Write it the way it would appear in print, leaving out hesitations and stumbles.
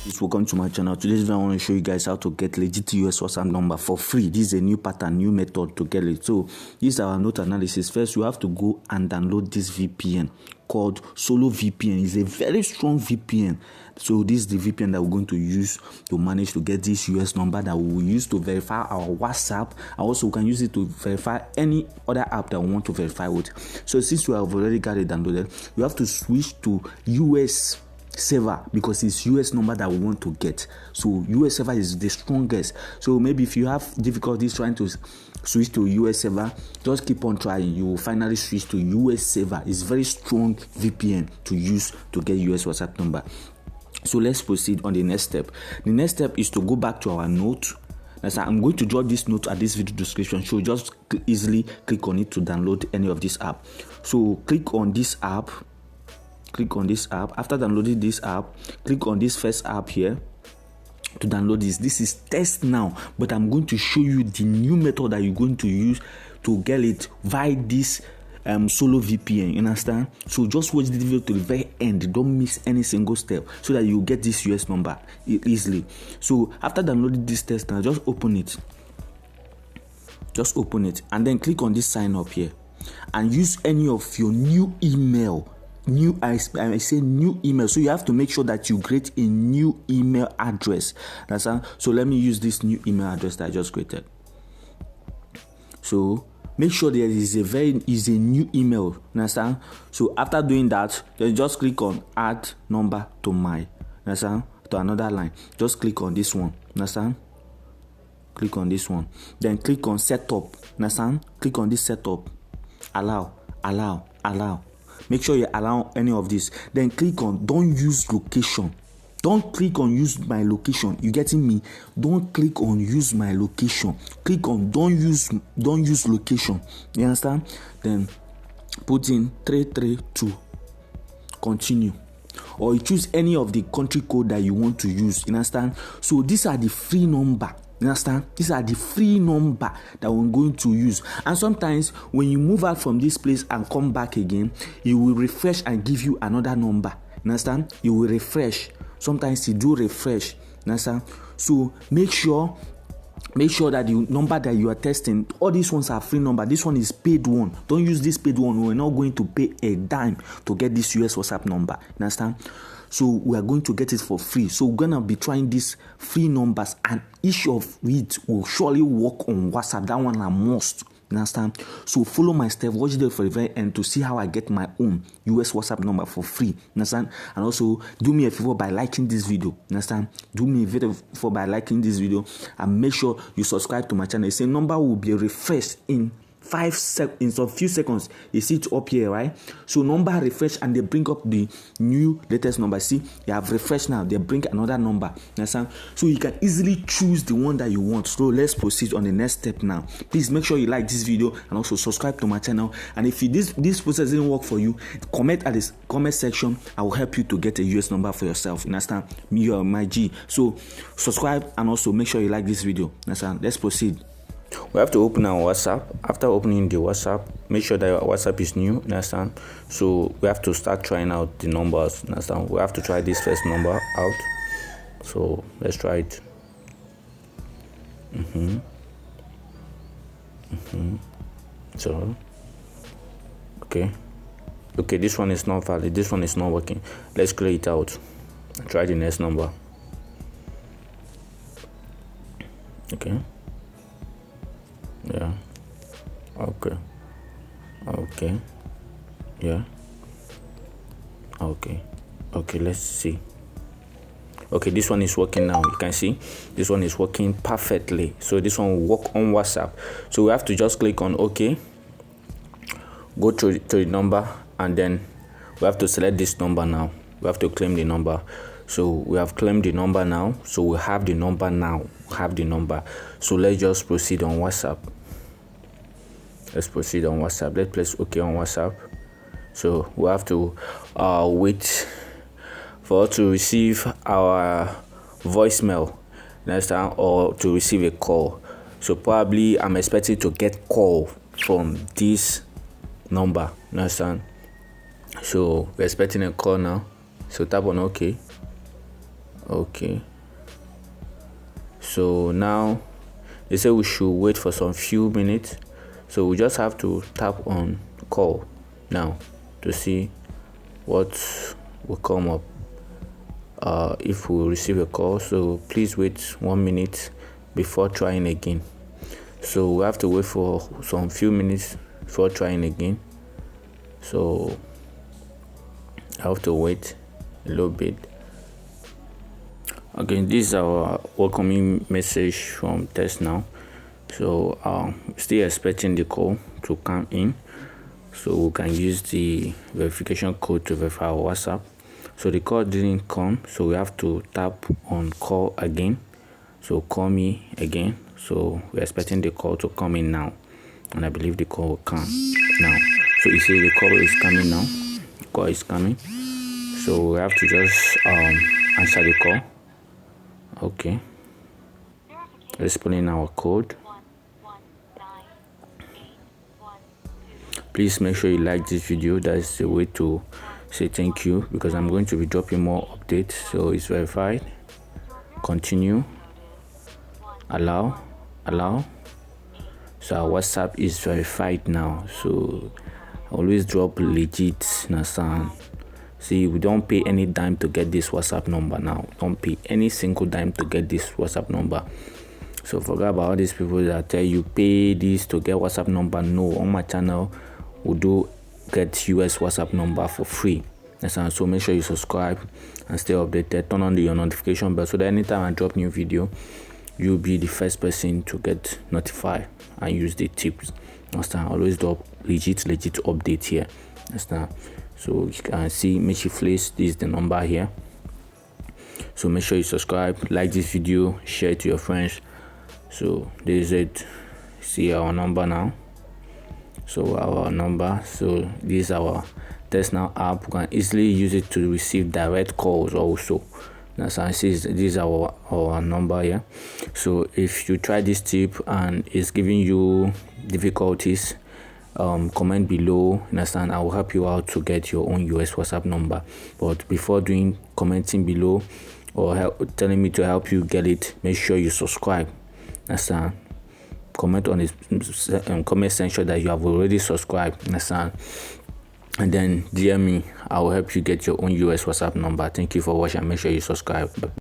Welcome to my channel. Today's video I want to show you guys how to get legit US WhatsApp number for free. This is a new pattern, new method to get it. So this is our note analysis. First, you have to go and download this VPN called Solo VPN. It's a very strong VPN. So this is the VPN that we're going to use to manage to get this US number that we will use to verify our WhatsApp. And also we can use it to verify any other app that we want to verify with. So since we have already got it downloaded, you have to switch to US server because it's US number that we want to get. So US server is the strongest. So maybe if you have difficulties trying to switch to US server, just keep on trying. You will finally switch to US server. It's very strong VPN to use to get US WhatsApp number. So let's proceed on the next step. The next step is to go back to our note. I'm going to drop this note at this video description, so just easily click on it to download any of this app. So click on this app. After downloading this app, click on this first app here to download this. This is test now, but I'm going to show you the new method that you're going to use to get it via this Solo VPN. You understand? So just watch the video to the very end. Don't miss any single step so that you get this US number easily. So after downloading this test now, just open it and then click on this sign up here and use any of your new email. I say new email, so you have to make sure that you create a new email address. Understand? So let me use this new email address that I just created. So make sure there is a new email. Understand? So after doing that, then just click on add number to my, understand, to another line. Just click on this one. Understand? Click on this one. Then click on setup. Understand? Click on this setup. Allow. Make sure you allow any of this. Then click on don't use location. Don't click on use my location. You getting me? Don't click on use my location. Click on don't use location. You understand? Then put in 332. Continue. Or you choose any of the country code that you want to use. You understand? So these are the free number. You understand? These are the free number that we're going to use. And sometimes when you move out from this place and come back again, you will refresh and give you another number. You understand? You will refresh. Sometimes you do refresh. You understand? So make sure that the number that you are testing, all these ones are free number. This one is paid one. Don't use this paid one. We're not going to pay a dime to get this US WhatsApp number. You understand? So we are going to get it for free. So we're gonna be trying these free numbers, and each of it will surely work on WhatsApp. That one I must. You understand? So follow my step. Watch it for the very end to see how I get my own US WhatsApp number for free. You understand? And also do me a favor by liking this video. You understand? Do me a favor by liking this video and make sure you subscribe to my channel. The number will be refreshed in a few seconds. You see it up here, right? So number refresh and they bring up the new latest number. See, you have refreshed now, they bring another number. Understand? So you can easily choose the one that you want. So let's proceed on the next step now. Please make sure you like this video and also subscribe to my channel. And if this process didn't work for you, comment at this comment section. I will help you to get a US number for yourself. Understand? You are my G. So subscribe and also make sure you like this video. Understand? Let's proceed. We have to open our WhatsApp. After opening the WhatsApp, make sure that your WhatsApp is new. Understand? So we have to start trying out the numbers. Understand? We have to try this first number out. So let's try it. So okay, this one is not valid. This one is not working. Let's clear it out. Try the next number. Okay. Yeah. Okay. Yeah. Okay, let's see. Okay, this one is working now. You can see this one is working perfectly. So this one will work on WhatsApp. So we have to just click on OK. Go to the number, and then we have to select this number now. We have to claim the number. So we have claimed the number now. So we have the number now. So let's just proceed on WhatsApp. Let's press OK on WhatsApp. So we have to wait for us to receive our voicemail, understand, or to receive a call. So probably I'm expecting to get call from this number, understand. So we're expecting a call now. So tap on OK. Okay, so now they say we should wait for some few minutes, so we just have to tap on call now to see what will come up if we receive a call. So please wait 1 minute before trying again. So we have to wait for some few minutes before trying again. So I have to wait a little bit. Okay, this is our welcoming message from TestNow. So still expecting the call to come in, so we can use the verification code to verify our WhatsApp. So the call didn't come, so we have to tap on call again. So call me again. So we're expecting the call to come in now, and I believe the call will come now. So you see the call is coming now. The call is coming, so we have to just answer the call. Okay, let's put in our code. Please make sure you like this video. That's the way to say thank you, because I'm going to be dropping more updates. So it's verified. Continue. Allow. So our WhatsApp is verified now. So always drop legit Nasan. See, we don't pay any dime to get this WhatsApp number now. Don't pay any single dime to get this WhatsApp number. So forget about all these people that tell you pay this to get WhatsApp number. No, on my channel we do get US WhatsApp number for free. So make sure you subscribe and stay updated. Turn on your notification bell so that anytime I drop new video, you'll be the first person to get notified and use the tips. Always drop legit update here. So you can see Michi Flace. This is the number here. So make sure you subscribe, like this video, share it to your friends. So this is it. See our number now. So our number. So this is our TestNow app. We can easily use it to receive direct calls also. This is our number here. So if you try this tip and it's giving you difficulties, comment below. I will help you out to get your own US WhatsApp number. But before commenting below or telling me to help you get it, make sure you subscribe. Comment on this comment section that you have already subscribed. And then DM me. I will help you get your own US WhatsApp number. Thank you for watching. Make sure you subscribe.